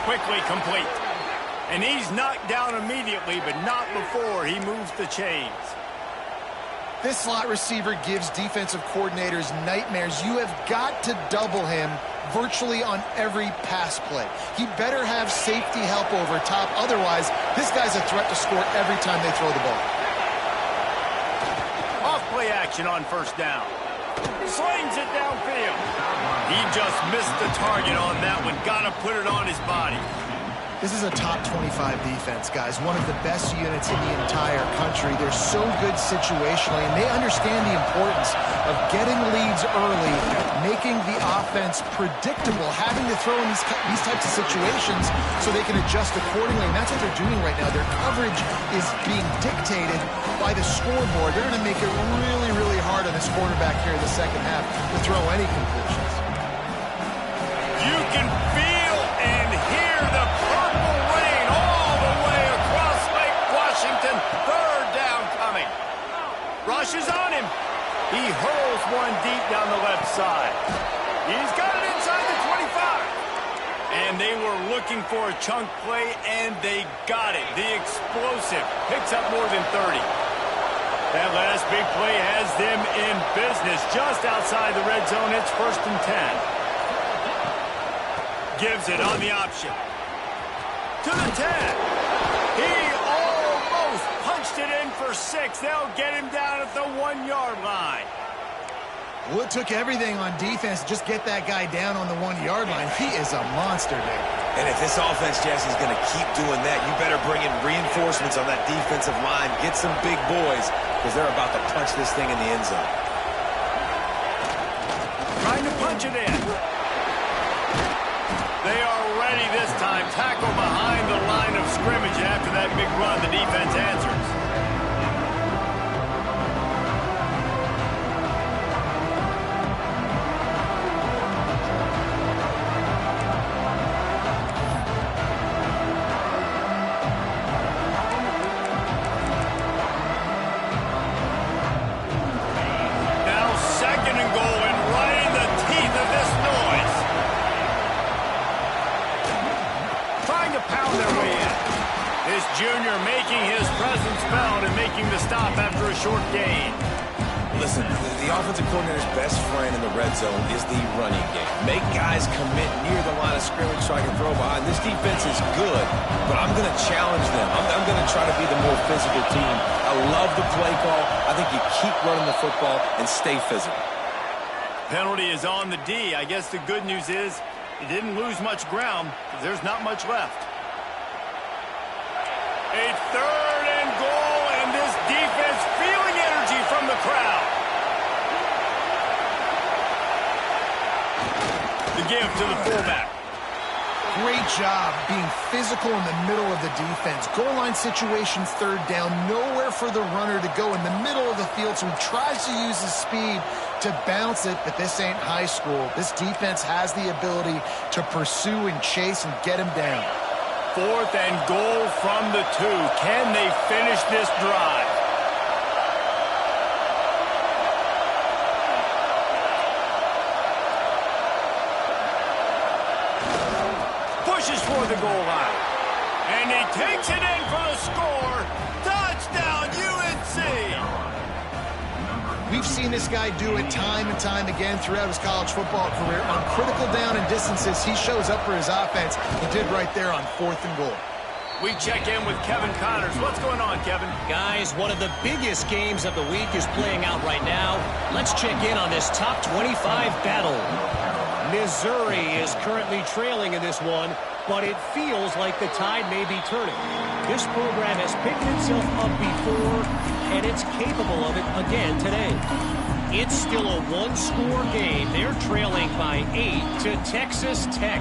Quickly complete. And he's knocked down immediately, but not before he moves the chains. This slot receiver gives defensive coordinators nightmares. You have got to double him virtually on every pass play. He better have safety help over top. Otherwise, this guy's a threat to score every time they throw the ball. Off play action on first down. Slings it downfield. He just missed the target on that one. Got to put it on his body. This is a top 25 defense, guys. One of the best units in the entire country. They're so good situationally, and they understand the importance of getting leads early, making the offense predictable, having to throw in these types of situations so they can adjust accordingly. And that's what they're doing right now. Their coverage is being dictated by the scoreboard. They're going to make it really, really hard on this quarterback here in the second half to throw any completions. You can feel and hear the pushes on him. He hurls one deep down the left side. He's got it inside the 25. And they were looking for a chunk play, and they got it. The explosive picks up more than 30. That last big play has them in business just outside the red zone. It's 1st and 10. Gives it on the option. To the 10. He almost punched it in for 6. They'll get him down at the 1-yard line. Well, it took everything on defense to just get that guy down on the 1-yard line. He is a monster, Dave. And if this offense, Jesse, is going to keep doing that, you better bring in reinforcements on that defensive line. Get some big boys, because they're about to punch this thing in the end zone. Trying to punch it in. They are ready this time. Tackle behind the line of scrimmage. After that big run, the defense answers. Junior making his presence felt and making the stop after a short gain. Listen, the offensive coordinator's best friend in the red zone is the running game. Make guys commit near the line of scrimmage so I can throw behind. This defense is good, but I'm going to challenge them. I'm going to try to be the more physical team. I love the play call. I think you keep running the football and stay physical. Penalty is on the D. I guess the good news is he didn't lose much ground because there's not much left. A 3rd and goal, and this defense feeling energy from the crowd. The give to the fullback. Great job being physical in the middle of the defense. Goal line situation, 3rd down, nowhere for the runner to go in the middle of the field, so he tries to use his speed to bounce it, but this ain't high school. This defense has the ability to pursue and chase and get him down. 4th and goal from the 2. Can they finish this drive? Pushes for the goal line. And he takes it in for the score. Touchdown, UNC! We've seen this guy do it time and time again throughout his college football career. On critical down and distances, he shows up for his offense. He did right there on 4th and goal. We check in with Kevin Connors. What's going on, Kevin? Guys, one of the biggest games of the week is playing out right now. Let's check in on this top 25 battle. Missouri is currently trailing in this one, but it feels like the tide may be turning. This program has picked itself up before, and it's capable of it again today. It's still a 1-score game. They're trailing by 8 to Texas Tech.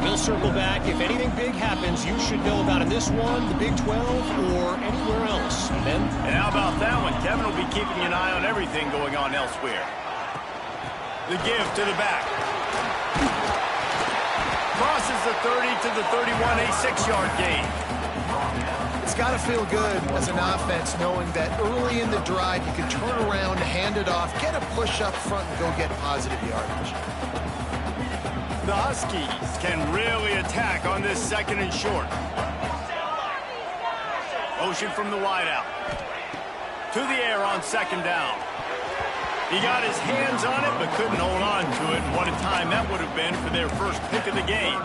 We'll circle back. If anything big happens, you should know about in this one, the Big 12, or anywhere else. Ben? And how about that one? Kevin will be keeping an eye on everything going on elsewhere. The give to the back. Crosses the 30 to the 31, a 6-yard gain. It's got to feel good as an offense knowing that early in the drive you can turn around, hand it off, get a push up front, and go get positive yardage. The Huskies can really attack on this 2nd and short. Motion from the wideout. To the air on 2nd down. He got his hands on it, but couldn't hold on to it. What a time that would have been for their first pick of the game.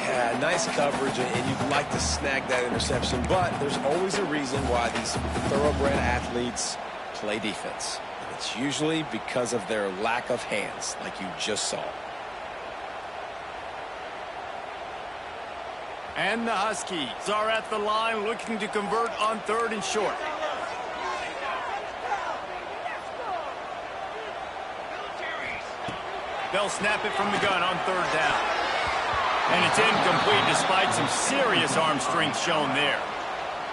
Yeah, nice coverage, and you'd like to snag that interception, but there's always a reason why these thoroughbred athletes play defense. And it's usually because of their lack of hands, like you just saw. And the Huskies are at the line looking to convert on 3rd and short. They'll snap it from the gun on 3rd down. And it's incomplete despite some serious arm strength shown there.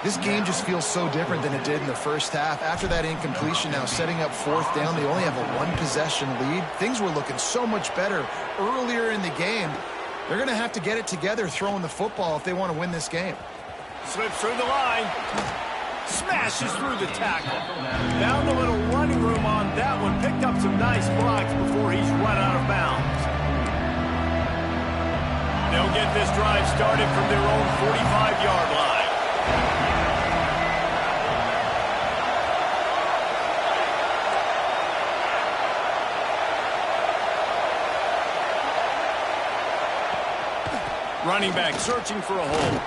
This game just feels so different than it did in the first half. After that incompletion, now setting up 4th down, they only have a 1-possession lead. Things were looking so much better earlier in the game. They're going to have to get it together throwing the football if they want to win this game. Slips through the line. Smash smashes through the tackle. Found a little running room on that one. Picked up some nice blocks before he's run out of bounds. They'll get this drive started from their own 45-yard line. Running back searching for a hole.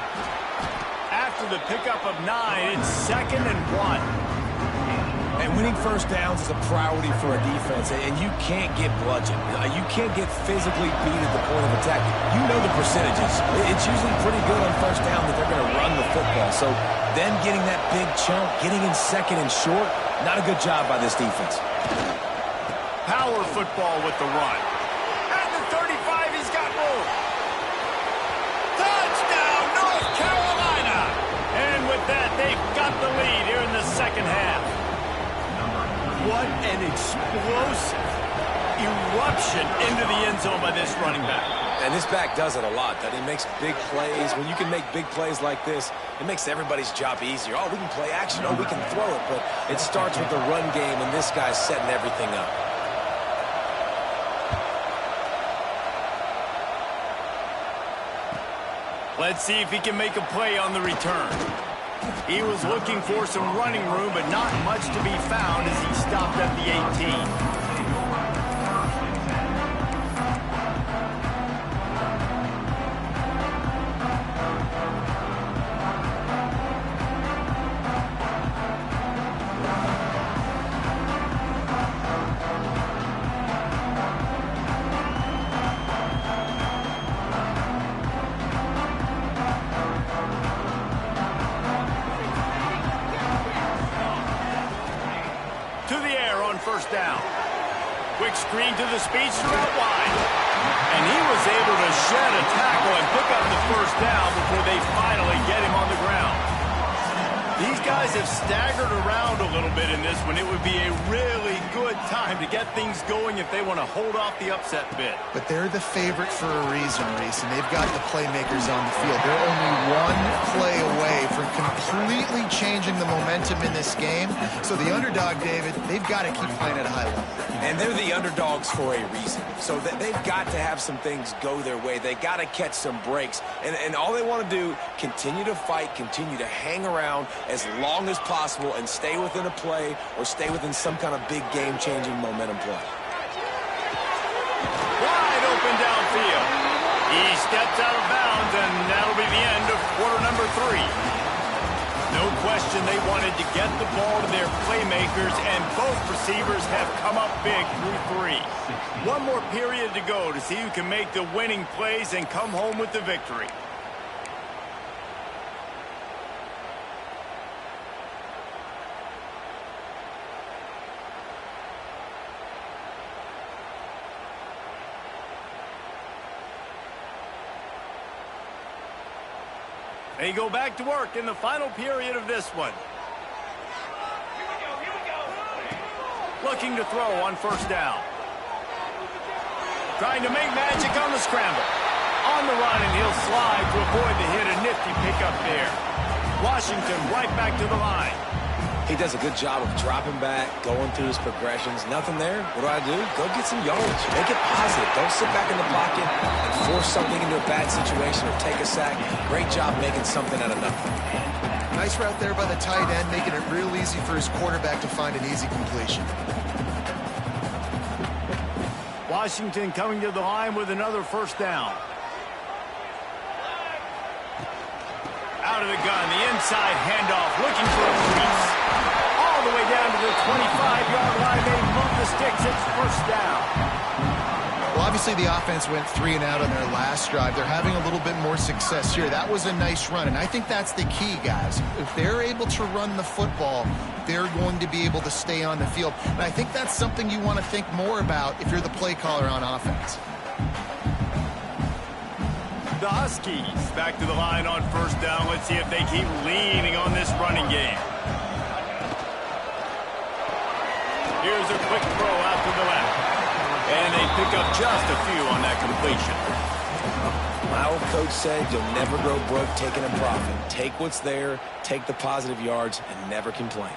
After the pickup of 9, it's 2nd and 1. And winning first downs is a priority for a defense, and you can't get bludgeoned. You can't get physically beat at the point of attack. You know the percentages. It's usually pretty good on first down that they're going to run the football. So then getting that big chunk, getting in 2nd and short, not a good job by this defense. Power football with the run. At the 35, he's got room. Touchdown, North Carolina! And with that, they've got the lead here in the second half. What an explosive eruption into the end zone by this running back. And this back does it a lot. That he makes big plays. When you can make big plays like this, it makes everybody's job easier. Oh, we can play action. Oh, we can throw it. But it starts with the run game, and this guy's setting everything up. Let's see if he can make a play on the return. He was looking for some running room, but not much to be found as he stopped at the 18. First down. Quick screen to the speedster out wide. And he was able to shed a tackle and pick up the first down before they finally get him on the ground. These guys have staggered around a little bit in this one. It would be a really good time to get things going if they want to hold off the upset bid. But they're the favorite for a reason, Reese, and they've got the playmakers on the field. They're only one play away from completely changing the momentum in this game. So the underdog, David, they've got to keep playing at a high level. And they're the underdogs for a reason. So they've got to have some things go their way. They got to catch some breaks. And all they want to do, continue to fight, continue to hang around as long as possible and stay within a play or stay within some kind of big game-changing momentum play. Wide open downfield. He steps out of bounds, and that'll be the end of quarter number 3. No question they wanted to get the ball to their playmakers, and both receivers have come up big through 3. One more period to go to see who can make the winning plays and come home with the victory. They go back to work in the final period of this one. Looking to throw on first down. Trying to make magic on the scramble. On the run, and he'll slide to avoid the hit. A nifty pickup there. Washington right back to the line. He does a good job of dropping back, going through his progressions. Nothing there. What do? Go get some yardage. Make it positive. Don't sit back in the pocket and force something into a bad situation or take a sack. Great job making something out of nothing. Nice route there by the tight end, making it real easy for his quarterback to find an easy completion. Washington coming to the line with another first down. Out of the gun, the inside handoff, looking for a crease. All the way down to the 25-yard line. They move the sticks. It's first down. Well, obviously the offense went 3 and out on their last drive. They're having a little bit more success here. That was a nice run, and I think that's the key, guys. If they're able to run the football, they're going to be able to stay on the field. And I think that's something you want to think more about if you're the play caller on offense. The Huskies back to the line on first down. Let's see if they keep leaning on this running game. Here's a quick throw out to the left. And they pick up just a few on that completion. My old coach said you'll never grow broke taking a profit. Take what's there, take the positive yards, and never complain.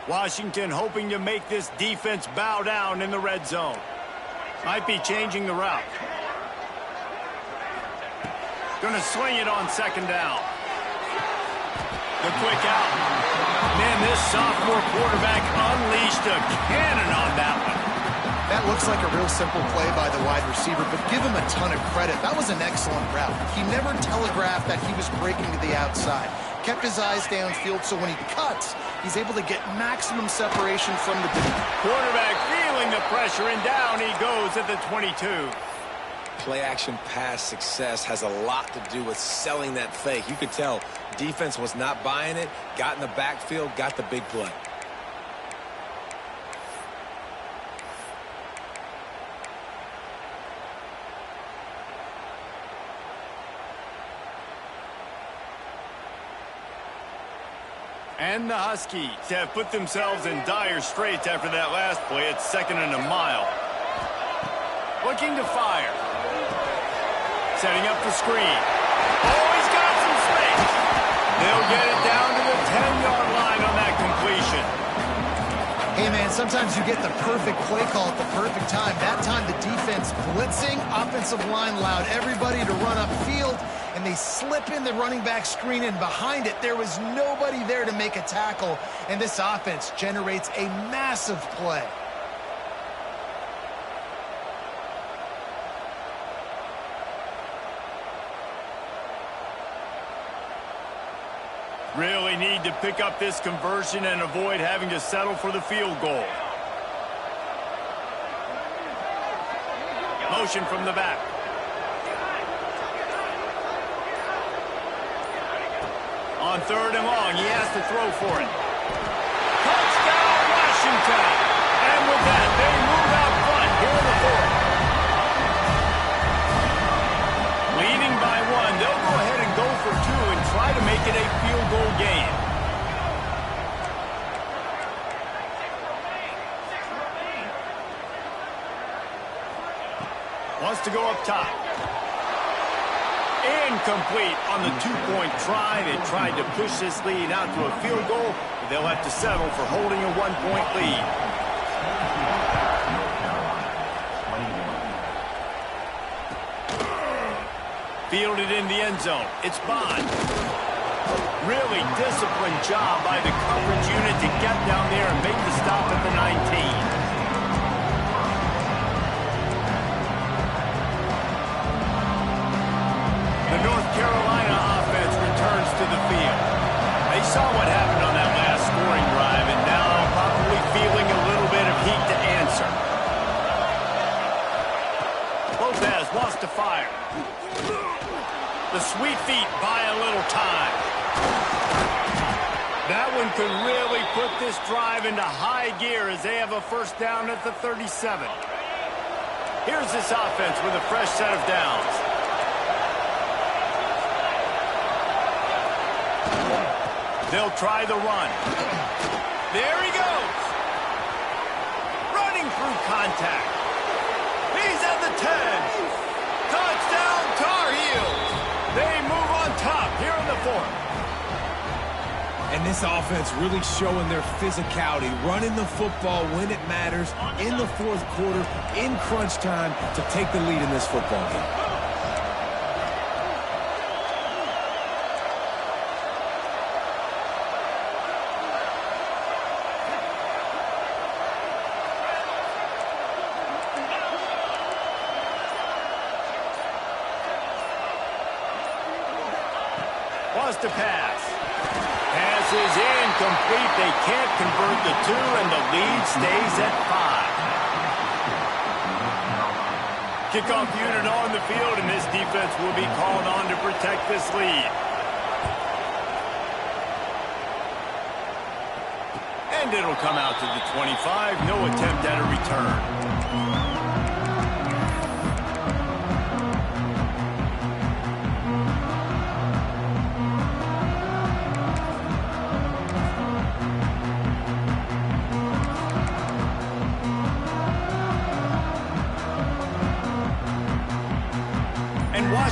Washington hoping to make this defense bow down in the red zone. Might be changing the route. Gonna swing it on second down. The quick out. Man, this sophomore quarterback unleashed a cannon on that one. That looks like a real simple play by the wide receiver, but give him a ton of credit. That was an excellent route. He never telegraphed that he was breaking to the outside. Kept his eyes downfield, so when he cuts, he's able to get maximum separation from the defense. Quarterback feeling the pressure, and down he goes at the 22. Play-action pass success has a lot to do with selling that fake. You could tell defense was not buying it, got in the backfield, got the big play. And the Huskies have put themselves in dire straits after that last play. It's 2nd and a mile. Looking to fire. Setting up the screen. Oh, he's got some space. They'll get it down to the 10-yard line on that completion. Hey, man, sometimes you get the perfect play call at the perfect time. That time the defense blitzing, offensive line allowed everybody to run upfield, and they slip in the running back screen, and behind it, there was nobody there to make a tackle, and this offense generates a massive play. Really need to pick up this conversion and avoid having to settle for the field goal. Motion from the back. On 3rd and long, he has to throw for it. Touchdown, Washington! And with that, they move out front here in the 4th. Leading by 1, they'll go ahead and go for 2 and try to make it a field goal game. Wants to go up top. Incomplete on the 2-point try. They tried to push this lead out to a field goal, but they'll have to settle for holding a 1-point lead. Fielded in the end zone. It's Bond. Really disciplined job by the coverage unit to get down there and make the stop at the 19. The North Carolina offense returns to the field. They saw what happened on that last scoring drive, and now probably feeling a little bit of heat to answer. Lopez wants to fire. The sweet feet buy a little time. That one could really put this drive into high gear as they have a first down at the 37. Here's this offense with a fresh set of downs. They'll try the run. There he goes. Running through contact. He's at the 10. Touchdown, Tar Heels. They move on top here in the 4th. And this offense really showing their physicality, running the football when it matters, in the 4th quarter, in crunch time, to take the lead in this football game. To pass. Pass is incomplete. They can't convert the 2, and the lead stays at 5. Kickoff unit on the field, and this defense will be called on to protect this lead. And it'll come out to the 25. No attempt at a return.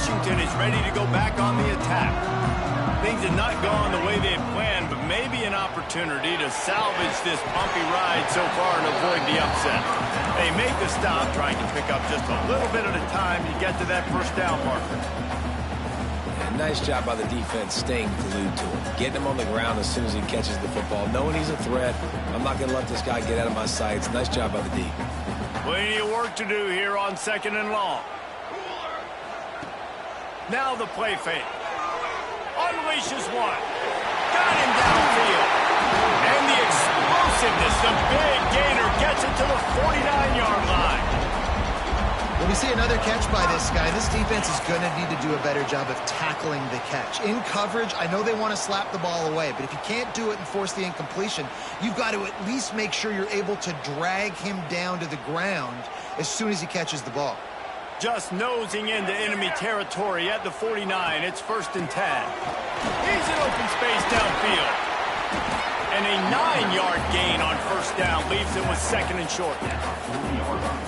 Washington is ready to go back on the attack. Things have not gone the way they had planned, but maybe an opportunity to salvage this bumpy ride so far and avoid the upset. They make the stop, trying to pick up just a little bit at a time to get to that first down marker. And nice job by the defense staying glued to him, getting him on the ground as soon as he catches the football, knowing he's a threat. I'm not going to let this guy get out of my sights. Nice job by the D. Plenty of work to do here on 2nd and long. Now the play fake. Unleashes one. Got him downfield. And the explosiveness, the big gainer, gets it to the 49-yard line. When we see another catch by this guy, this defense is going to need to do a better job of tackling the catch. In coverage, I know they want to slap the ball away, but if you can't do it and force the incompletion, you've got to at least make sure you're able to drag him down to the ground as soon as he catches the ball. Just nosing into enemy territory at the 49. It's 1st and 10. He's in open space downfield. And a 9-yard gain on 1st down leaves him with 2nd and short.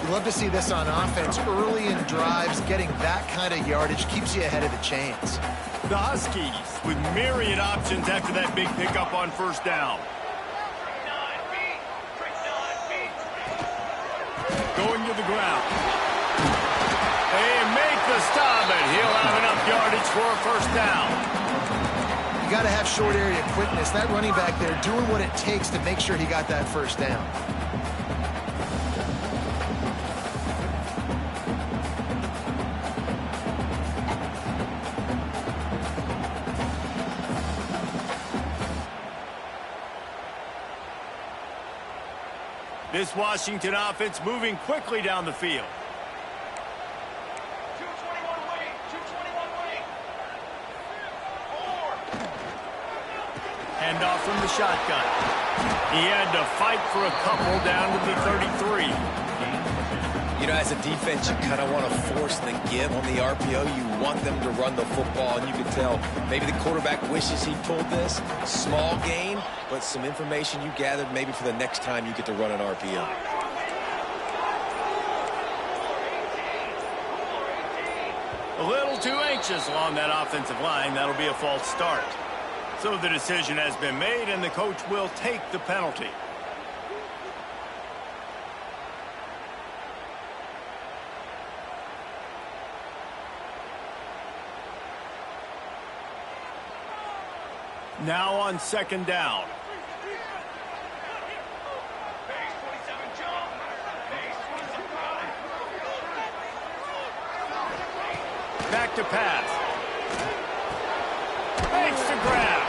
You love to see this on offense. Early in drives, getting that kind of yardage keeps you ahead of the chains. The Huskies with myriad options after that big pickup on 1st down. Going to the ground. They make the stop, and he'll have enough yardage for a 1st down. You got to have short area quickness. That running back there doing what it takes to make sure he got that 1st down. This Washington offense moving quickly down the field. Handoff from the shotgun. He had to fight for a couple down to the 33. You know, as a defense, you kind of want to force the give on the RPO. You want them to run the football, and you can tell maybe the quarterback wishes he pulled this. Small gain, but some information you gathered maybe for the next time you get to run an RPO. A little too anxious along that offensive line. That'll be a false start. So the decision has been made, and the coach will take the penalty. Now on 2nd down. Back to pass. Makes the grab.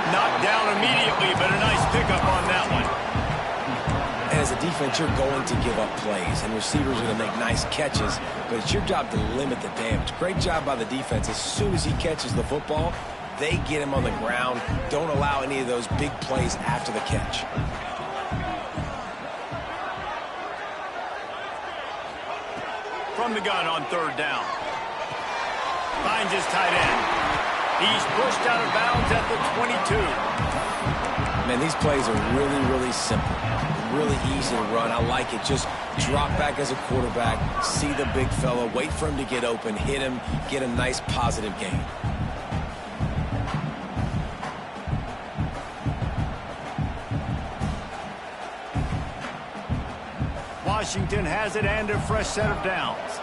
Knocked down immediately, but a nice pickup on that one. And as a defense, you're going to give up plays, and receivers are going to make nice catches, but it's your job to limit the damage. Great job by the defense. As soon as he catches the football, they get him on the ground. Don't allow any of those big plays after the catch. From the gun on 3rd down. Finds his tight end. He's pushed out of bounds at the 22. Man, these plays are really, really simple. Really easy to run. I like it. Just drop back as a quarterback, see the big fella, wait for him to get open, hit him, get a nice positive gain. Washington has it and a fresh set of downs.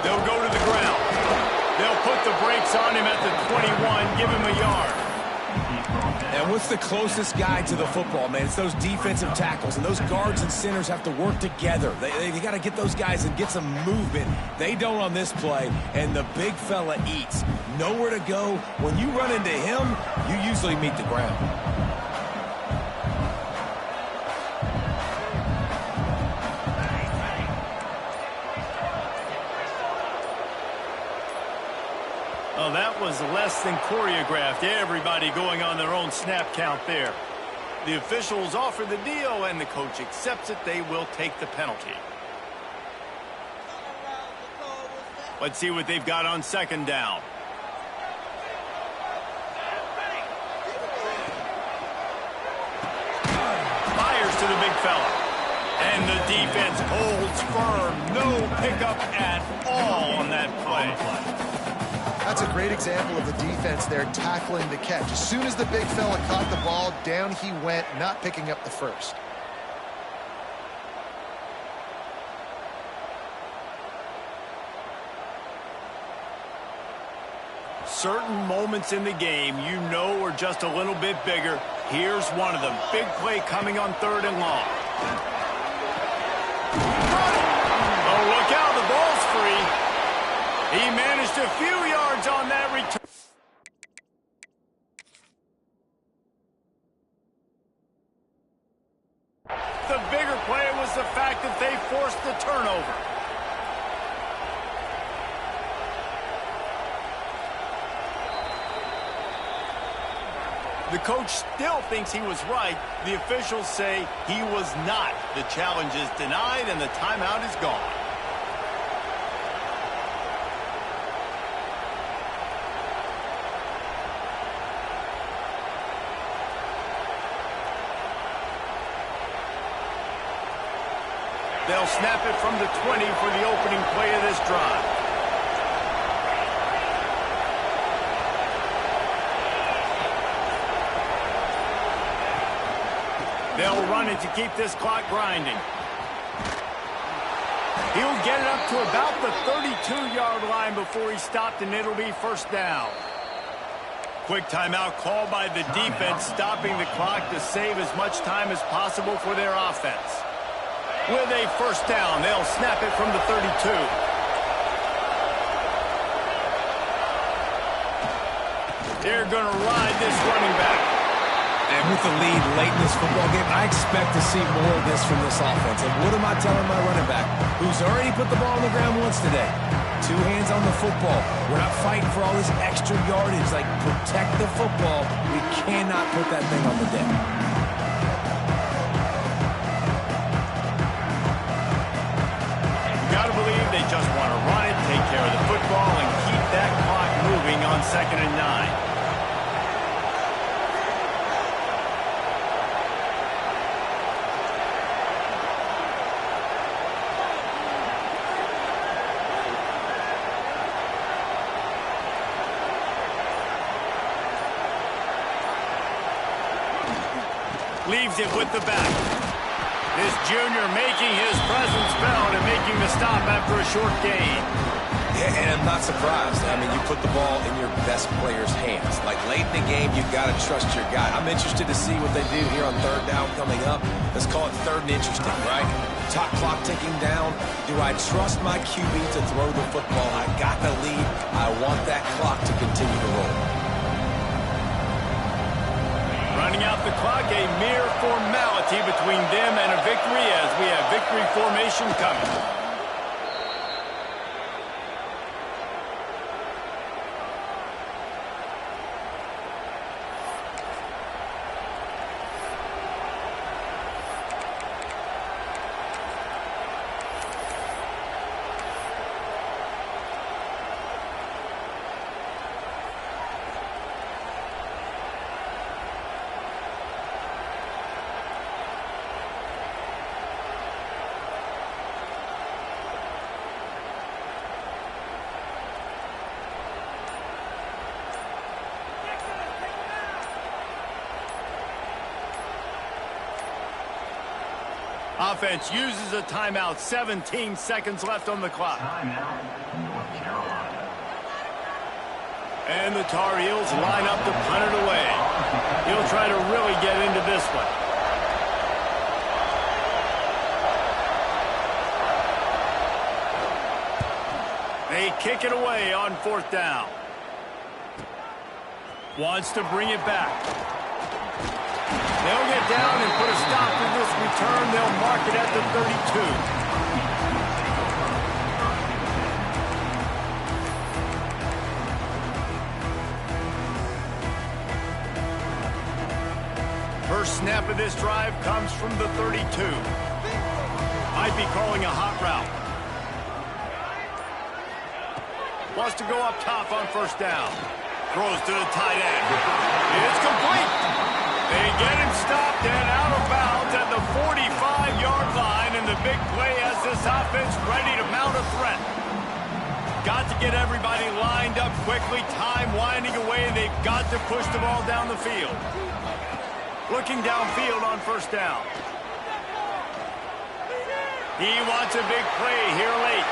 They'll go to the ground. They'll put the brakes on him at the 21, give him a yard. And what's the closest guy to the football, man? It's those defensive tackles, and those guards and centers have to work together. They got to get those guys and get some movement. They don't on this play, and the big fella eats. Nowhere to go. When you run into him, you usually meet the ground. Oh, that was less than choreographed. Everybody going on their own snap count there. The officials offer the deal, and the coach accepts it. They will take the penalty. Let's see what they've got on 2nd down. Fires to the big fella. And the defense holds firm. No pickup at all on that play. That's a great example of the defense there tackling the catch. As soon as the big fella caught the ball, down he went, not picking up the first. Certain moments in the game you know are just a little bit bigger. Here's one of them. Big play coming on 3rd and long. Oh, look out, the ball's free. He managed a few yards on that return. The bigger play was the fact that they forced the turnover. The coach still thinks he was right. The officials say he was not. The challenge is denied and the timeout is gone. They'll snap it from the 20 for the opening play of this drive. They'll run it to keep this clock grinding. He'll get it up to about the 32-yard line before he stopped, and it'll be first down. Quick timeout called by the defense, stopping the clock to save as much time as possible for their offense. With a first down, they'll snap it from the 32. They're going to ride this running back. And with the lead late in this football game, I expect to see more of this from this offense. And what am I telling my running back, who's already put the ball on the ground once today? 2 hands on the football. We're not fighting for all this extra yardage. Like, protect the football. We cannot put that thing on the deck. You got to believe they just want to run it, take care of the football, and keep that clock moving on 2nd and 9. Leaves it with the back. This junior making his presence felt and making the stop after a short gain. Yeah, and I'm not surprised. I mean, you put the ball in your best player's hands. Like, late in the game, you've got to trust your guy. I'm interested to see what they do here on 3rd down coming up. Let's call it 3rd and interesting, right? Top clock ticking down. Do I trust my QB to throw the football? I got the lead. I want that clock to continue to roll. Running out the clock, a mere formality between them and a victory as we have victory formation coming. Offense uses a timeout. 17 seconds left on the clock. Timeout, North Carolina. And the Tar Heels line up to punt it away. He'll try to really get into this one. They kick it away on 4th down. Wants to bring it back. They'll get down and put a stop to this return. They'll mark it at the 32. First snap of this drive comes from the 32. Might be calling a hot route. Wants to go up top on 1st down. Throws to the tight end. It's complete. They get him stopped and out of bounds at the the 45-yard line, and the big play has this offense ready to mount a threat. Got to get everybody lined up quickly, time winding away, and they've got to push the ball down the field. Looking downfield on first down. He wants a big play here late.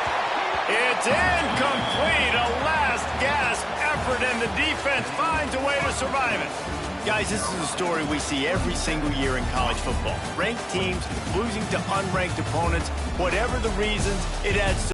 It's incomplete, a last-gasp effort, and the defense finds a way to survive it. Guys, this is a story we see every single year in college football. Ranked teams losing to unranked opponents, whatever the reasons, it adds to